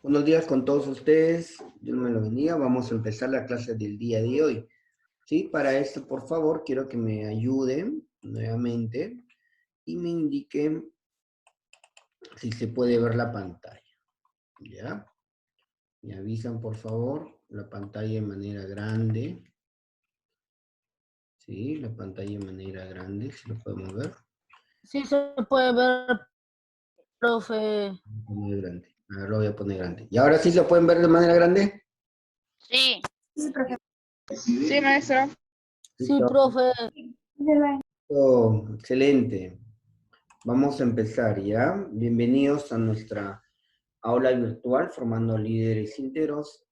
Buenos días con todos ustedes. Dios me lo bendiga. Vamos a empezar la clase del día de hoy. ¿Sí? Para esto, por favor, quiero que me ayuden nuevamente y me indiquen si se puede ver la pantalla. ¿Ya? Me avisan, por favor, la pantalla de manera grande. ¿Sí? La pantalla de manera grande, si lo podemos ver. Sí se puede ver, profe. Muy grande. Ahora lo voy a poner grande. ¿Y ahora sí lo pueden ver de manera grande? Sí. Sí, profe. Sí, maestro. Sí, Listo. profe. Oh, excelente. Vamos a empezar, ¿ya? Bienvenidos a nuestra aula virtual formando líderes íntegros.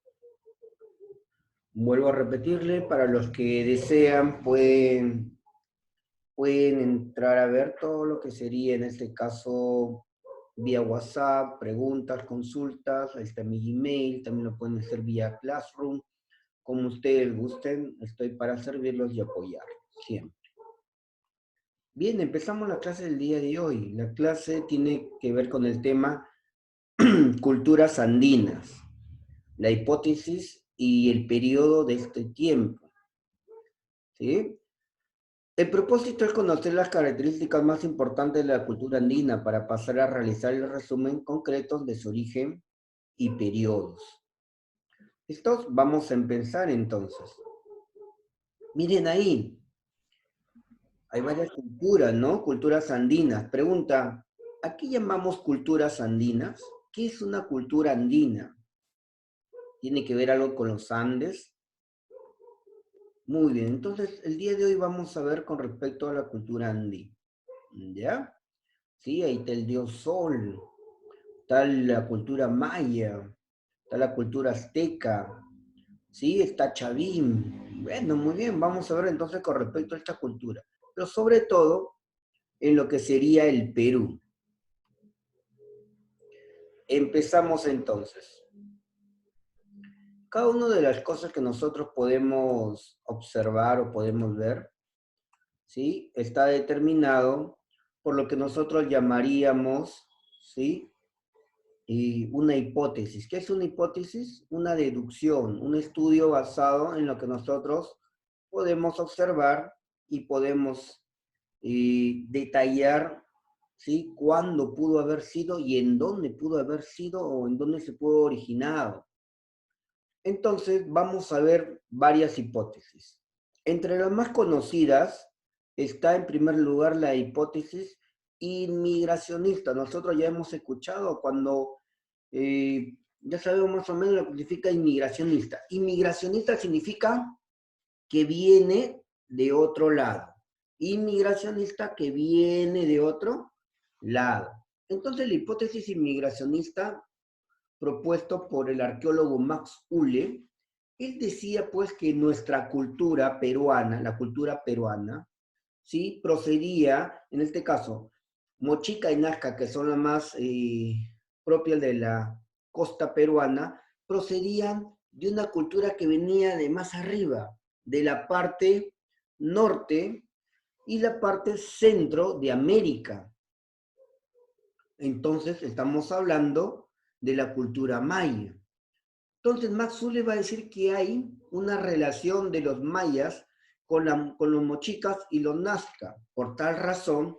Vuelvo a repetirle, para los que desean pueden entrar a ver todo lo que sería en este caso vía WhatsApp, preguntas, consultas, ahí está mi Gmail, también lo pueden hacer vía Classroom, como ustedes gusten, estoy para servirlos y apoyarlos, siempre. Bien, empezamos la clase del día de hoy. La clase tiene que ver con el tema culturas andinas, la hipótesis y el periodo de este tiempo. ¿Sí? El propósito es conocer las características más importantes de la cultura andina para pasar a realizar el resumen concreto de su origen y periodos. ¿Listos? Vamos a empezar entonces. Miren ahí, hay varias culturas, ¿no? Culturas andinas. Pregunta, ¿a qué llamamos culturas andinas? ¿Qué es una cultura andina? ¿Tiene que ver algo con los Andes? Muy bien, entonces el día de hoy vamos a ver con respecto a la cultura andina. ¿Ya? Sí, ahí está el dios Sol, está la cultura maya, está la cultura azteca, sí, está Chavín. Bueno, muy bien, vamos a ver entonces con respecto a esta cultura. Pero sobre todo en lo que sería el Perú. Empezamos entonces. Cada una de las cosas que nosotros podemos observar o podemos ver, ¿sí? Está determinado por lo que nosotros llamaríamos, ¿sí? Y una hipótesis. ¿Qué es una hipótesis? Una deducción, un estudio basado en lo que nosotros podemos observar y podemos detallar, ¿sí? Cuándo pudo haber sido y en dónde pudo haber sido o en dónde se pudo originado. Entonces, vamos a ver varias hipótesis. Entre las más conocidas está en primer lugar la hipótesis inmigracionista. Nosotros ya hemos escuchado cuando ya sabemos más o menos lo que significa inmigracionista. Inmigracionista significa que viene de otro lado. Inmigracionista que viene de otro lado. Entonces, la hipótesis inmigracionista propuesto por el arqueólogo Max Uhle, él decía pues que nuestra cultura peruana, la cultura peruana, ¿sí? Procedía, en este caso, Mochica y Nazca, que son las más propias de la costa peruana, procedían de una cultura que venía de más arriba, de la parte norte y la parte centro de América. Entonces estamos hablando de la cultura maya. Entonces Max Uhle va a decir que hay una relación de los mayas con los mochicas y los nazca. Por tal razón,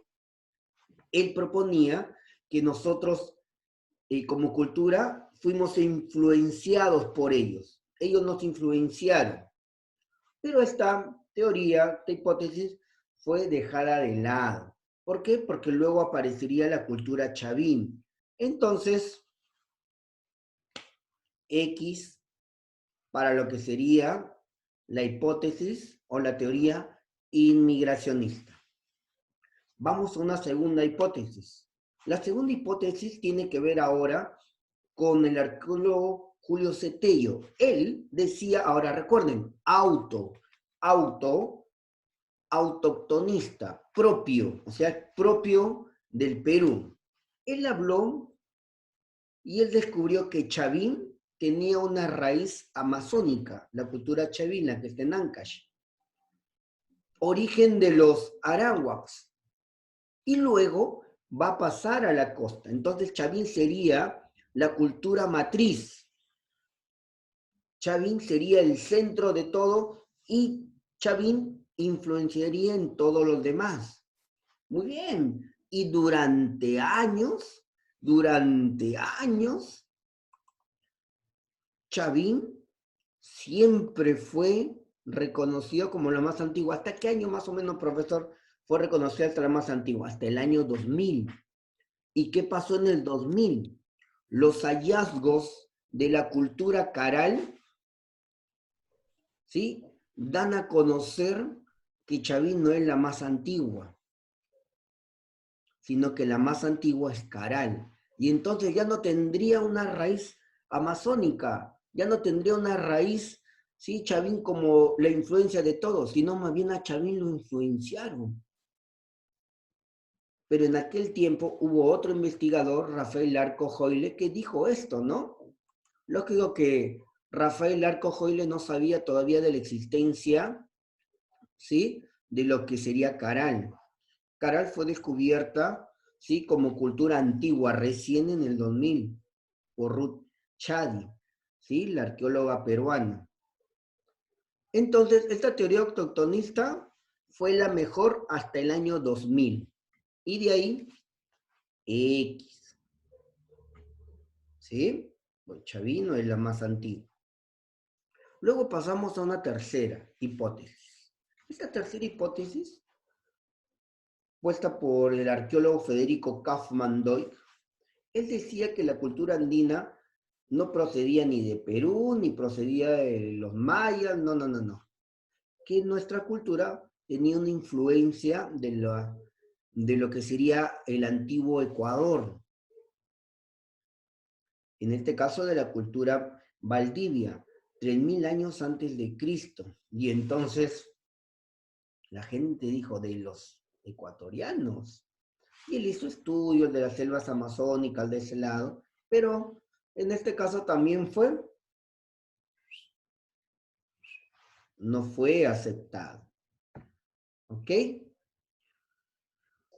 él proponía que nosotros como cultura fuimos influenciados por ellos. Ellos nos influenciaron. Pero esta teoría, esta hipótesis, fue dejada de lado. ¿Por qué? Porque luego aparecería la cultura chavín. Entonces, X para lo que sería la hipótesis o la teoría inmigracionista. Vamos a una segunda hipótesis. La segunda hipótesis tiene que ver ahora con el arqueólogo Julio Cetello. Él decía, ahora recuerden, autoctonista, propio, o sea, propio del Perú. Él habló y él descubrió que Chavín tenía una raíz amazónica, la cultura chavina que está en Ancash, origen de los arawaks, y luego va a pasar a la costa. Entonces Chavín sería la cultura matriz. Chavín sería el centro de todo y Chavín influenciaría en todos los demás. Muy bien. Y durante años, Chavín siempre fue reconocido como la más antigua. ¿Hasta qué año más o menos, profesor, fue reconocida hasta la más antigua? Hasta el año 2000. ¿Y qué pasó en el 2000? Los hallazgos de la cultura caral, ¿sí?, dan a conocer que Chavín no es la más antigua, sino que la más antigua es Caral. Y entonces ya no tendría una raíz amazónica, ya no tendría una raíz, ¿sí?, Chavín como la influencia de todos, sino más bien a Chavín lo influenciaron. Pero en aquel tiempo hubo otro investigador, Rafael Larco Joyle, que dijo esto, ¿no? Lógico que Rafael Larco Joyle no sabía todavía de la existencia, ¿sí?, de lo que sería Caral. Caral fue descubierta, ¿sí?, como cultura antigua recién en el 2000 por Ruth Chadi, ¿sí?, la arqueóloga peruana. Entonces, esta teoría autoctonista fue la mejor hasta el año 2000. Y de ahí, X. ¿Sí? Bueno, Chavino es la más antigua. Luego pasamos a una tercera hipótesis. Esta tercera hipótesis, puesta por el arqueólogo Federico Kaufmann Doig, él decía que la cultura andina no procedía ni de Perú, ni procedía de los mayas, no. Que nuestra cultura tenía una influencia de lo que sería el antiguo Ecuador. En este caso de la cultura Valdivia, 3000 años antes de Cristo. Y entonces la gente dijo de los ecuatorianos. Y él hizo estudios de las selvas amazónicas de ese lado, pero en este caso también no fue aceptado. ¿Ok?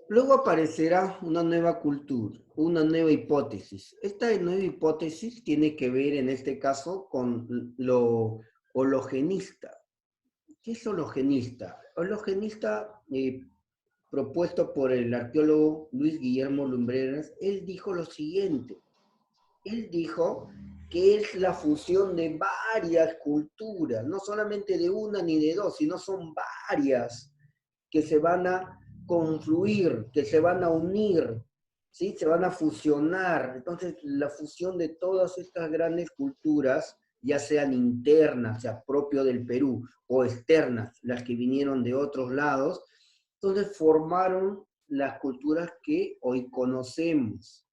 Luego aparecerá una nueva cultura, una nueva hipótesis. Esta nueva hipótesis tiene que ver en este caso con lo hologenista. ¿Qué es hologenista? Hologenista, propuesto por el arqueólogo Luis Guillermo Lumbreras, él dijo lo siguiente. Él dijo que es la fusión de varias culturas, no solamente de una ni de dos, sino son varias que se van a confluir, que se van a unir, ¿sí?, se van a fusionar. Entonces, la fusión de todas estas grandes culturas, ya sean internas, sea propio del Perú, o externas, las que vinieron de otros lados, entonces formaron las culturas que hoy conocemos.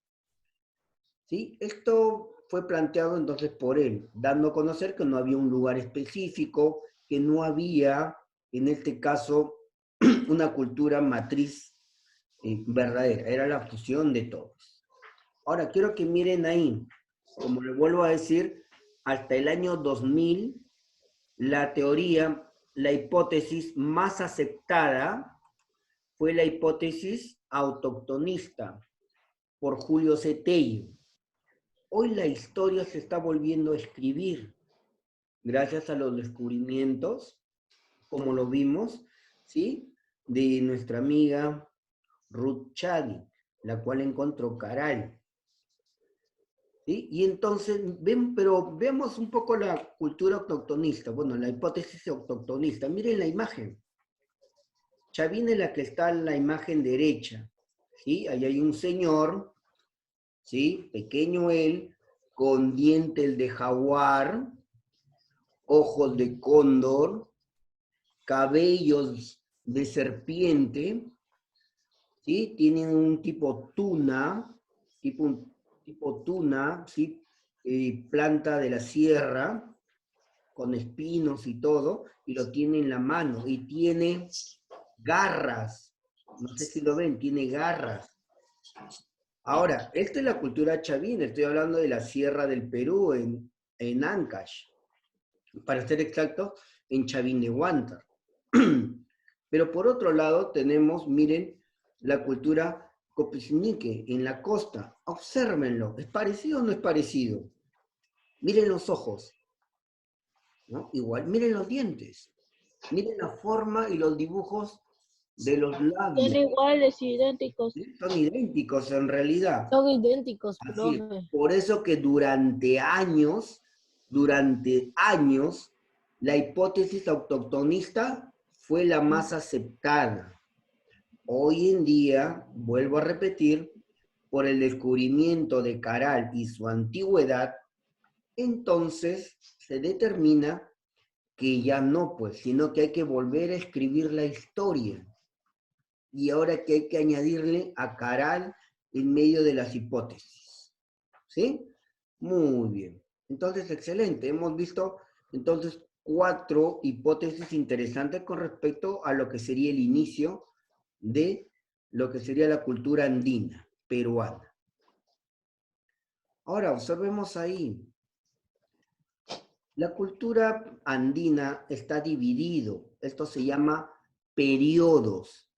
¿Sí? Esto fue planteado entonces por él, dando a conocer que no había un lugar específico, que no había, en este caso, una cultura matriz verdadera, era la fusión de todos. Ahora, quiero que miren ahí, como les vuelvo a decir, hasta el año 2000, la teoría, la hipótesis más aceptada fue la hipótesis autoctonista por Julio C. Tello. Hoy la historia se está volviendo a escribir gracias a los descubrimientos, como lo vimos, ¿sí?, de nuestra amiga Ruth Chadi, la cual encontró Caral. ¿Sí? Y entonces, pero vemos un poco la cultura autoctonista, bueno, la hipótesis autoctonista. Miren la imagen. Chavín es la que está en la imagen derecha, ¿sí? Ahí hay un señor, ¿sí?, pequeño él, con dientes de jaguar, ojos de cóndor, cabellos de serpiente, ¿sí? Tienen un tipo tuna, tipo tuna, ¿sí? Planta de la sierra, con espinos y todo, y lo tiene en la mano, y tiene garras, no sé si lo ven, tiene garras. Ahora, esta es la cultura chavín, estoy hablando de la sierra del Perú, en Ancash, para ser exacto, en Chavín de Huántar. Pero por otro lado tenemos, miren, la cultura copiznique en la costa. Obsérvenlo. ¿Es parecido o no es parecido? Miren los ojos, ¿no? Igual, miren los dientes. Miren la forma y los dibujos de los Son labios. iguales, idénticos. ¿Sí? Son idénticos en realidad. Son idénticos, Así es. profe. Por eso que durante años, la hipótesis autoctonista fue la más aceptada. Hoy en día, vuelvo a repetir, por el descubrimiento de Caral y su antigüedad, entonces se determina que ya no, pues, sino que hay que volver a escribir la historia. Y ahora que hay que añadirle a Caral en medio de las hipótesis. ¿Sí? Muy bien. Entonces, excelente. Hemos visto, entonces, 4 hipótesis interesantes con respecto a lo que sería el inicio de lo que sería la cultura andina, peruana. Ahora, observemos ahí. La cultura andina está dividido. Esto se llama periodos,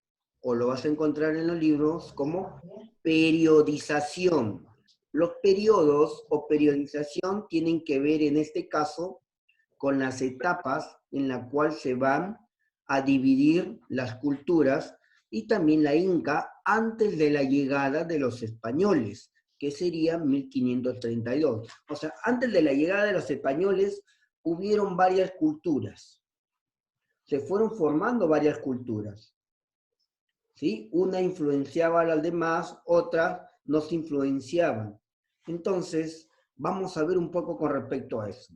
o lo vas a encontrar en los libros como periodización. Los periodos o periodización tienen que ver en este caso con las etapas en las cuales se van a dividir las culturas y también la Inca antes de la llegada de los españoles, que sería 1532. O sea, antes de la llegada de los españoles hubieron varias culturas. Se fueron formando varias culturas. ¿Sí? Una influenciaba a las demás, otras no se influenciaban. Entonces, vamos a ver un poco con respecto a eso.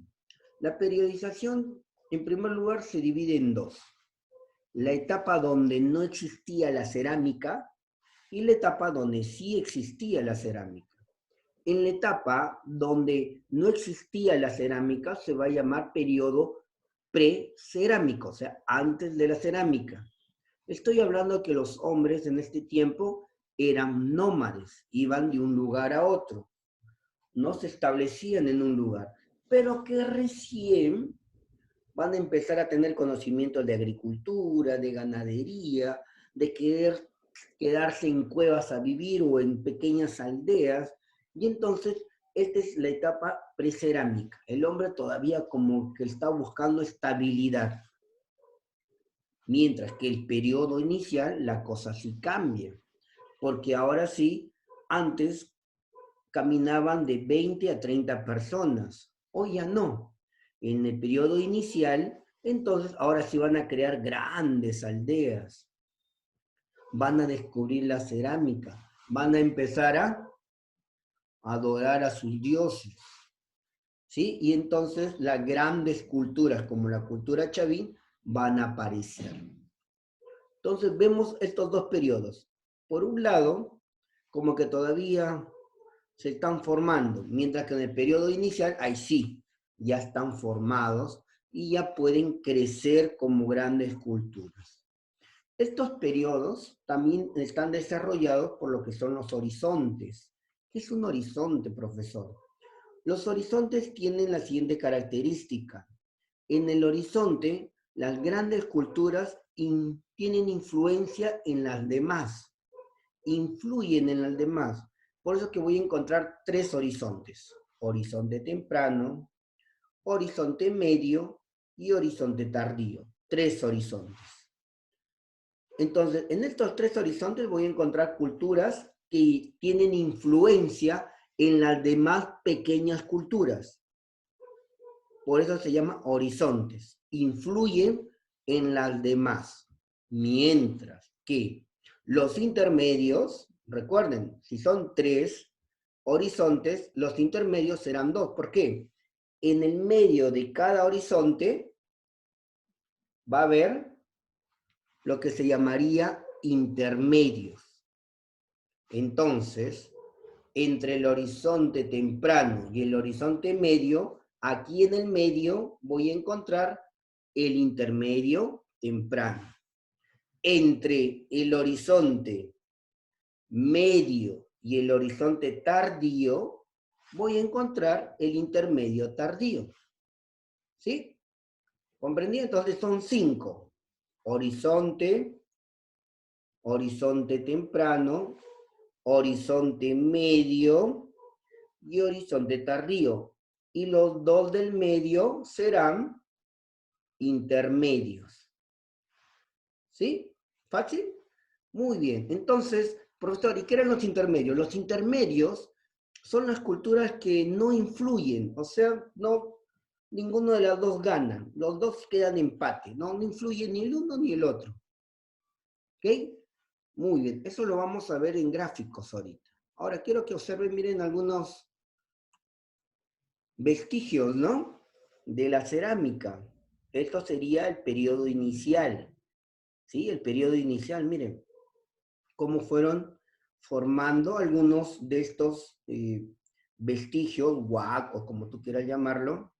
La periodización, en primer lugar, se divide en dos. La etapa donde no existía la cerámica y la etapa donde sí existía la cerámica. En la etapa donde no existía la cerámica se va a llamar periodo precerámico, o sea, antes de la cerámica. Estoy hablando que los hombres en este tiempo eran nómades, iban de un lugar a otro, no se establecían en un lugar, pero que recién van a empezar a tener conocimientos de agricultura, de ganadería, de querer quedarse en cuevas a vivir o en pequeñas aldeas, y entonces esta es la etapa precerámica. El hombre todavía como que está buscando estabilidad. Mientras que el periodo inicial, la cosa sí cambia. Porque ahora sí, antes caminaban de 20 a 30 personas. Hoy ya no. En el periodo inicial, entonces ahora sí van a crear grandes aldeas. Van a descubrir la cerámica. Van a empezar a adorar a sus dioses. ¿Sí? Y entonces las grandes culturas, como la cultura chavín, van a aparecer. Entonces vemos estos dos periodos. Por un lado, como que todavía se están formando, mientras que en el periodo inicial, ahí sí, ya están formados y ya pueden crecer como grandes culturas. Estos periodos también están desarrollados por lo que son los horizontes. ¿Qué es un horizonte, profesor? Los horizontes tienen la siguiente característica. En el horizonte, las grandes culturas tienen influencia en las demás, influyen en las demás. Por eso que voy a encontrar 3 horizontes. Horizonte temprano, horizonte medio y horizonte tardío. 3 horizontes. Entonces, en estos 3 horizontes voy a encontrar culturas que tienen influencia en las demás pequeñas culturas. Por eso se llama horizontes. Influyen en las demás. Mientras que los intermedios, recuerden, si son 3 horizontes, los intermedios serán 2. ¿Por qué? En el medio de cada horizonte va a haber lo que se llamaría intermedios. Entonces, entre el horizonte temprano y el horizonte medio, aquí en el medio voy a encontrar el intermedio temprano. Entre el horizonte medio y el horizonte tardío, voy a encontrar el intermedio tardío. ¿Sí? ¿Comprendí? Entonces son 5. Horizonte temprano, horizonte medio y horizonte tardío. Y los dos del medio serán intermedios. ¿Sí? ¿Fácil? Muy bien. Entonces, profesor, ¿y qué eran los intermedios? Los intermedios son las culturas que no influyen, o sea, no, ninguno de los dos gana, los dos quedan empate, no influye ni el uno ni el otro. ¿Ok? Muy bien, eso lo vamos a ver en gráficos ahorita. Ahora quiero que observen, miren algunos vestigios, ¿no? De la cerámica. Esto sería el periodo inicial, ¿sí? El periodo inicial, miren, cómo fueron formando algunos de estos vestigios, huacos, como tú quieras llamarlo.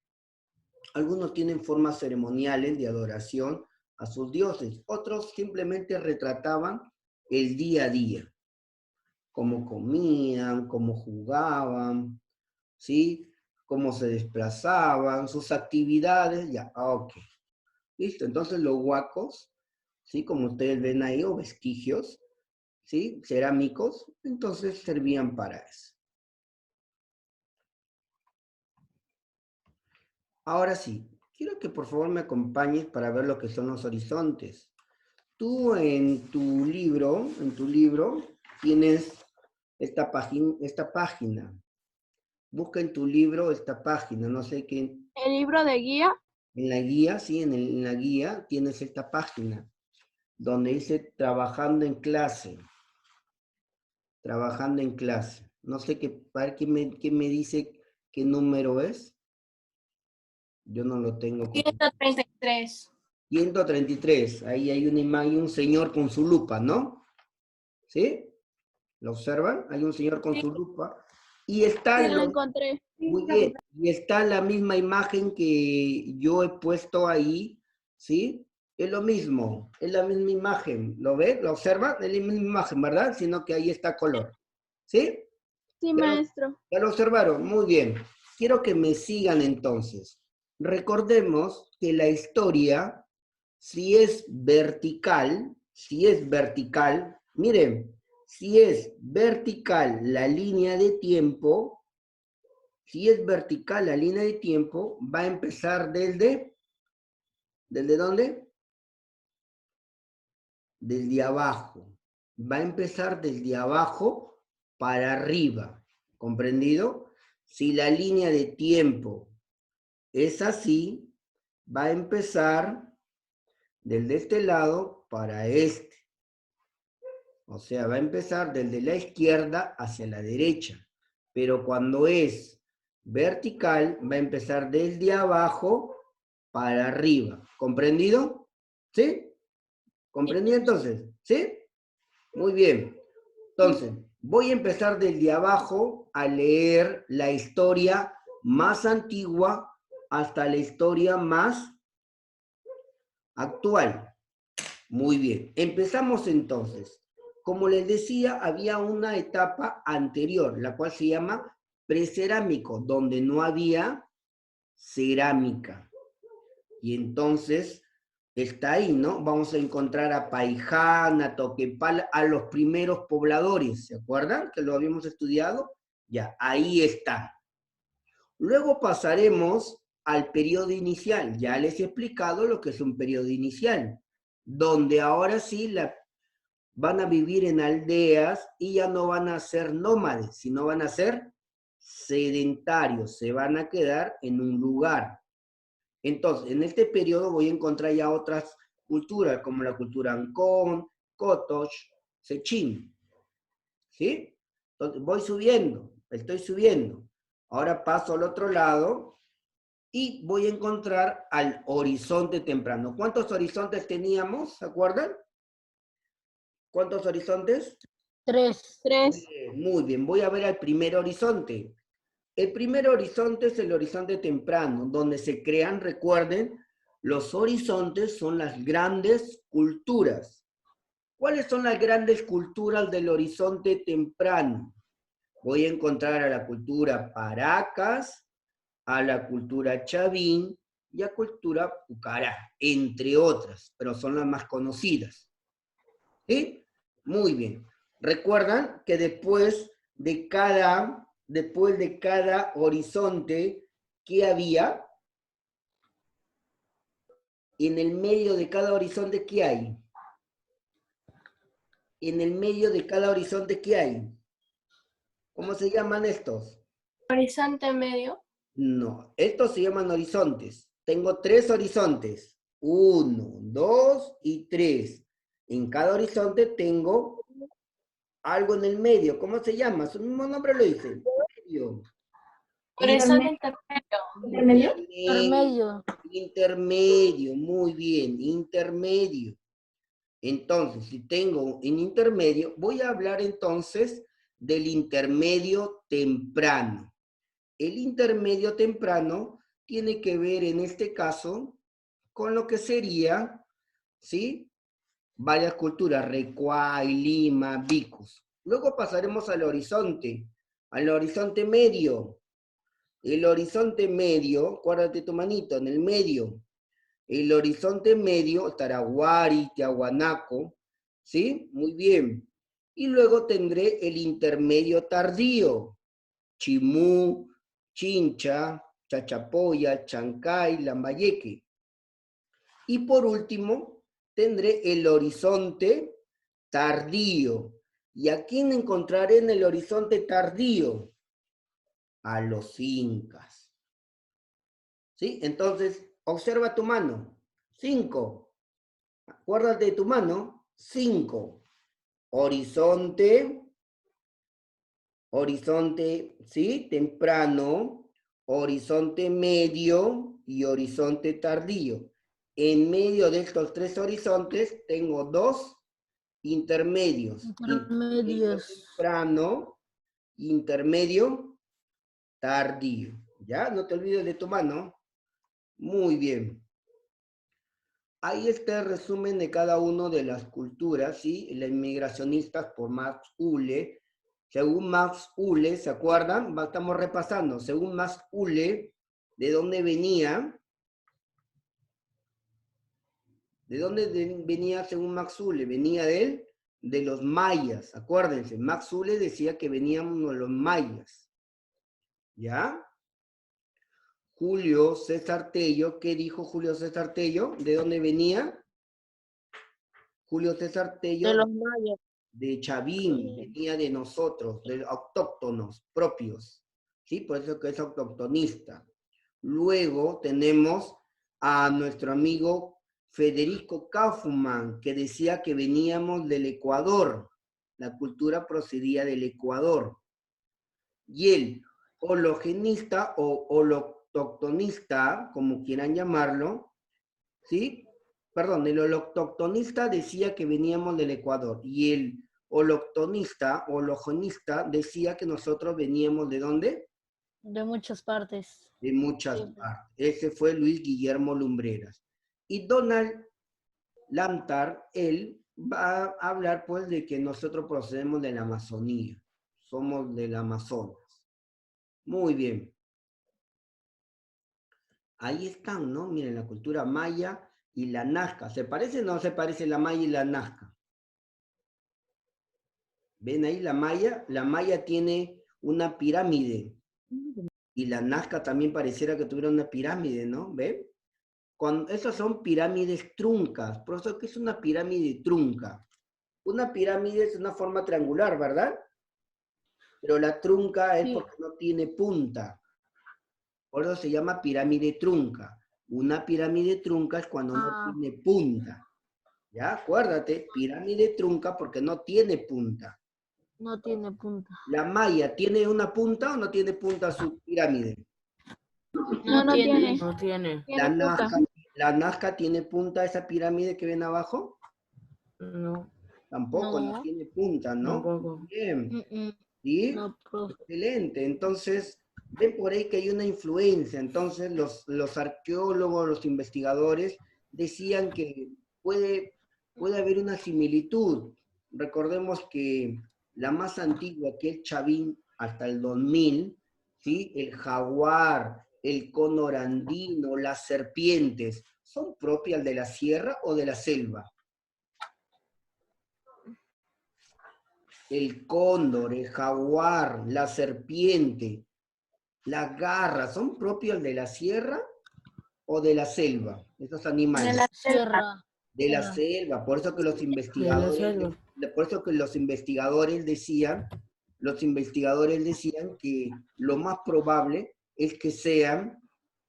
Algunos tienen formas ceremoniales de adoración a sus dioses, otros simplemente retrataban el día a día, cómo comían, cómo jugaban, ¿sí? Cómo se desplazaban, sus actividades, ya, ok. Listo, entonces los huacos, ¿sí? Como ustedes ven ahí, o vestigios, ¿sí? Cerámicos, entonces servían para eso. Ahora sí, quiero que por favor me acompañes para ver lo que son los horizontes. Tú en tu libro tienes esta página. Busca en tu libro esta página, no sé qué. El libro de guía. En la guía, sí, en la guía tienes esta página, donde dice trabajando en clase. Trabajando en clase. No sé qué, para qué me dice qué número es. Yo no lo tengo. 133. 133. Ahí hay una imagen, un señor con su lupa, ¿no? ¿Sí? ¿Lo observan? Hay un señor con su lupa. Y está, Sí, lo encontré. muy bien, y está la misma imagen que yo he puesto ahí, ¿sí? Es lo mismo, es la misma imagen. ¿Lo ven? ¿Lo observan? Es la misma imagen, ¿verdad? Sino que ahí está color. ¿Sí? Sí, ¿Ya maestro. ya lo observaron? Muy bien. Quiero que me sigan entonces. Recordemos que la historia, si es vertical, miren, si es vertical la línea de tiempo, si es vertical la línea de tiempo, va a empezar ¿desde dónde? Desde abajo. Va a empezar desde abajo para arriba. ¿Comprendido? Si la línea de tiempo es así, va a empezar desde este lado para este. O sea, va a empezar desde la izquierda hacia la derecha. Pero cuando es vertical, va a empezar desde abajo para arriba. ¿Comprendido? ¿Sí? ¿Comprendido entonces? ¿Sí? Muy bien. Entonces, voy a empezar desde abajo a leer la historia más antigua hasta la historia más actual. Muy bien. Empezamos entonces. Como les decía, había una etapa anterior, la cual se llama precerámico, donde no había cerámica. Y entonces está ahí, ¿no? Vamos a encontrar a Paiján, a Toquepala, a los primeros pobladores, ¿se acuerdan? Que lo habíamos estudiado. Ya, ahí está. Luego pasaremos al periodo inicial. Ya les he explicado lo que es un periodo inicial, donde ahora sí van a vivir en aldeas y ya no van a ser nómades, sino van a ser sedentarios, se van a quedar en un lugar. Entonces, en este periodo voy a encontrar ya otras culturas, como la cultura Ancón, Kotosh, Sechín. ¿Sí? Entonces, voy subiendo, estoy subiendo. Ahora paso al otro lado y voy a encontrar al horizonte temprano. ¿Cuántos horizontes teníamos? ¿Se acuerdan? ¿Cuántos horizontes? 3. Muy bien, voy a ver al primer horizonte. El primer horizonte es el horizonte temprano, donde se crean, recuerden, los horizontes son las grandes culturas. ¿Cuáles son las grandes culturas del horizonte temprano? Voy a encontrar a la cultura Paracas, a la cultura Chavín y a la cultura Pucará, entre otras, pero son las más conocidas. ¿Sí? Muy bien. Recuerdan que después de cada horizonte, ¿qué había? En el medio de cada horizonte, ¿qué hay? En el medio de cada horizonte, ¿qué hay? ¿Cómo se llaman estos? Horizonte medio. No, estos se llaman horizontes. Tengo 3 horizontes. 1, 2 y 3. En cada horizonte tengo algo en el medio. ¿Cómo se llama? Su mismo nombre lo dice. Medio. Horizonte intermedio. Intermedio. Intermedio, muy bien, intermedio. Entonces, si tengo en intermedio, voy a hablar entonces del intermedio temprano. El intermedio temprano tiene que ver en este caso con lo que sería, ¿sí? Varias culturas, Recuay, Lima, Vicus. Luego pasaremos al horizonte medio. El horizonte medio, acuérdate tu manito, en el medio. El horizonte medio, Tarahuari, Tiahuanaco, ¿sí? Muy bien. Y luego tendré el intermedio tardío, Chimú, Chincha, Chachapoya, Chancay, Lambayeque. Y por último, tendré el horizonte tardío. ¿Y a quién encontraré en el horizonte tardío? A los incas. ¿Sí? Entonces, observa tu mano. 5. Acuérdate de tu mano. 5. Horizonte, ¿sí? Temprano, horizonte medio y horizonte tardío. En medio de estos 3 horizontes tengo 2 intermedios. Intermedio temprano, intermedio tardío. ¿Ya? No te olvides de tu mano. Muy bien. Ahí está el resumen de cada una de las culturas, ¿sí? Las inmigracionistas por Max Uhle. Según Max Uhle, ¿se acuerdan? Estamos repasando. Según Max Uhle, ¿de dónde venía? ¿De dónde venía según Max Uhle? Venía de los mayas, acuérdense. Max Uhle decía que veníamos de los mayas. ¿Ya? Julio César Tello, ¿qué dijo Julio César Tello? ¿De dónde venía? Julio César Tello. De los mayas. De Chavín, venía de nosotros, de autóctonos propios, ¿sí? Por eso que es autoctonista. Luego tenemos a nuestro amigo Federico Kaufmann, que decía que veníamos del Ecuador, la cultura procedía del Ecuador. Y el hologenista o holoctonista, como quieran llamarlo, ¿sí? Perdón, el holoctonista decía que veníamos del Ecuador y el hologenista decía que nosotros veníamos ¿de dónde? De muchas partes. De muchas partes. Ese fue Luis Guillermo Lumbreras. Y Donald Lamtar, él va a hablar pues de que nosotros procedemos de la Amazonía. Somos del Amazonas. Muy bien. Ahí están, ¿no? Miren, la cultura maya y la nazca. ¿Se parece o no se parece la maya y la nazca? ¿Ven ahí la maya? La maya tiene una pirámide. Y la nazca también pareciera que tuviera una pirámide, ¿no? ¿Ven? Esas son pirámides truncas. Por eso, ¿qué es una pirámide trunca? Una pirámide es una forma triangular, ¿verdad? Pero la trunca es porque no tiene punta. Por eso se llama pirámide trunca. Una pirámide trunca es cuando no tiene punta. ¿Ya? Acuérdate, pirámide trunca porque no tiene punta. No tiene punta. ¿La maya tiene una punta o no tiene punta su pirámide? No tiene. No tiene. ¿La Nazca tiene punta esa pirámide que ven abajo? No. Tampoco, no tiene punta, ¿no? Tampoco. Bien. ¿Sí? No, Excelente. Entonces, ven por ahí que hay una influencia. Entonces, los arqueólogos, los investigadores decían que puede haber una similitud. Recordemos que la más antigua, que es Chavín, hasta el 2000, ¿sí? El jaguar, el cono andino, las serpientes, ¿son propias de la sierra o de la selva? el cóndor, el jaguar, la serpiente, la garra, ¿son propios de la sierra o de la selva? Esos animales. De la Sierra. De la Sierra. selva, por eso que los De la investigadores, selva. por eso que los investigadores decían que lo más probable es que sean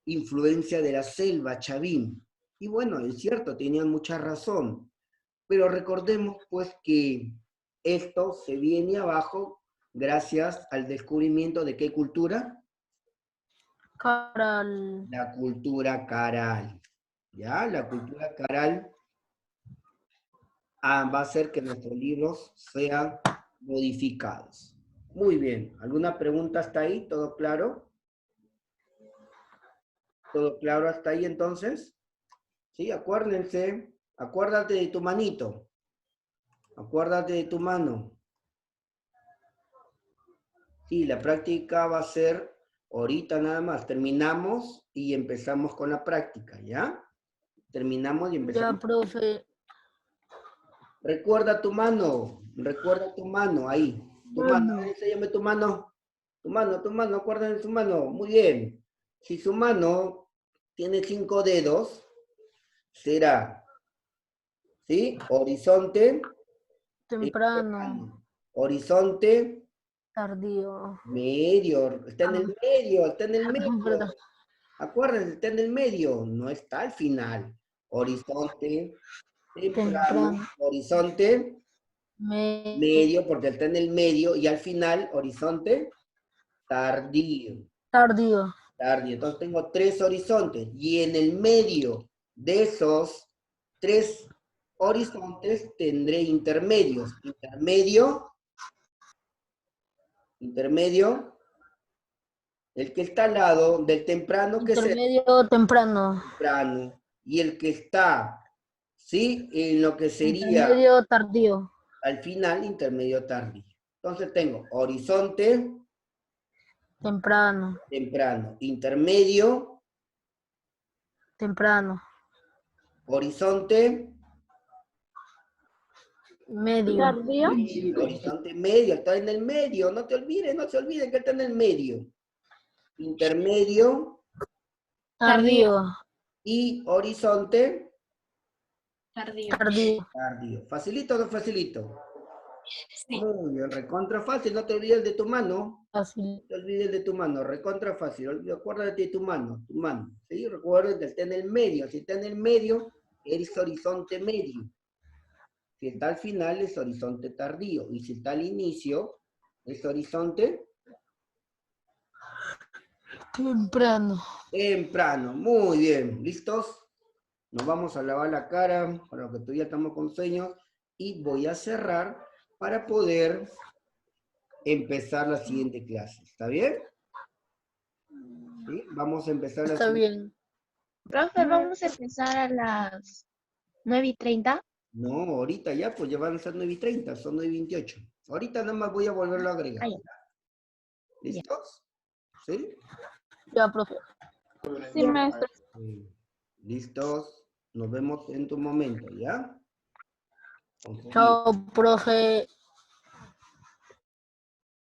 influencia de la selva, Chavín. Y bueno, es cierto, tenían mucha razón. Pero recordemos pues que esto se viene abajo gracias al descubrimiento de ¿qué cultura? Caral. La cultura caral. ¿Ya? La cultura caral va a hacer que nuestros libros sean modificados. Muy bien. ¿Alguna pregunta hasta ahí? ¿Todo claro? ¿Todo claro hasta ahí entonces? Sí, acuérdense. Acuérdate de tu manito. Acuérdate de tu mano. Sí, la práctica va a ser ahorita nada más. Terminamos y empezamos con la práctica, ¿ya? Terminamos y empezamos. Ya, profe. Recuerda tu mano, ahí. Tu mano, enséñame tu mano. Tu mano, acuérdense de su mano. Muy bien. Si su mano tiene 5 dedos, será, ¿sí? Horizonte. Temprano. Horizonte. Tardío. Medio. Está en el medio, está en el medio. Perdón. Acuérdense, está en el medio, no está al final. Horizonte. Temprano. Temprano. Horizonte. Medio, porque está en el medio, y al final, horizonte, tardío. Tardío. Tardío. Entonces tengo 3 horizontes, y en el medio de esos 3 horizontes tendré intermedios. Intermedio, el que está al lado del temprano, que es el Intermedio, temprano. temprano, y el que está, ¿sí? En lo que sería Intermedio, tardío. al final, intermedio tardío. Entonces tengo horizonte, Temprano. temprano, intermedio, Temprano. horizonte, Medio. tardío. horizonte medio, está en el medio, no se olviden que está en el medio. Intermedio Tardío. y horizonte Tardío. Tardío. tardío. ¿Facilito o no facilito? Sí. Muy bien, recontra fácil, no te olvides de tu mano. Fácil. No te olvides de tu mano, recontra fácil. Acuérdate de tu mano, ¿sí? Recuerda que está en el medio. Si está en el medio, es horizonte medio. Si está al final, es horizonte tardío. Y si está al inicio, es horizonte Temprano. temprano. Muy bien, ¿listos? Nos vamos a lavar la cara, para lo que todavía estamos con sueños. Y voy a cerrar para poder empezar la siguiente clase. ¿Está bien? ¿Sí? Vamos a empezar la Está siguiente. bien. Profe, vamos a empezar a las 9:30. No, ahorita ya, pues ya van a ser 9:30, son 9:28. Ahorita nada más voy a volverlo a agregar. Ah, ya. ¿Listos? ¿Sí? Ya, profe. Sí, maestro. ¿Listos? Nos vemos en tu momento, ¿ya? Entonces, Chao, profe.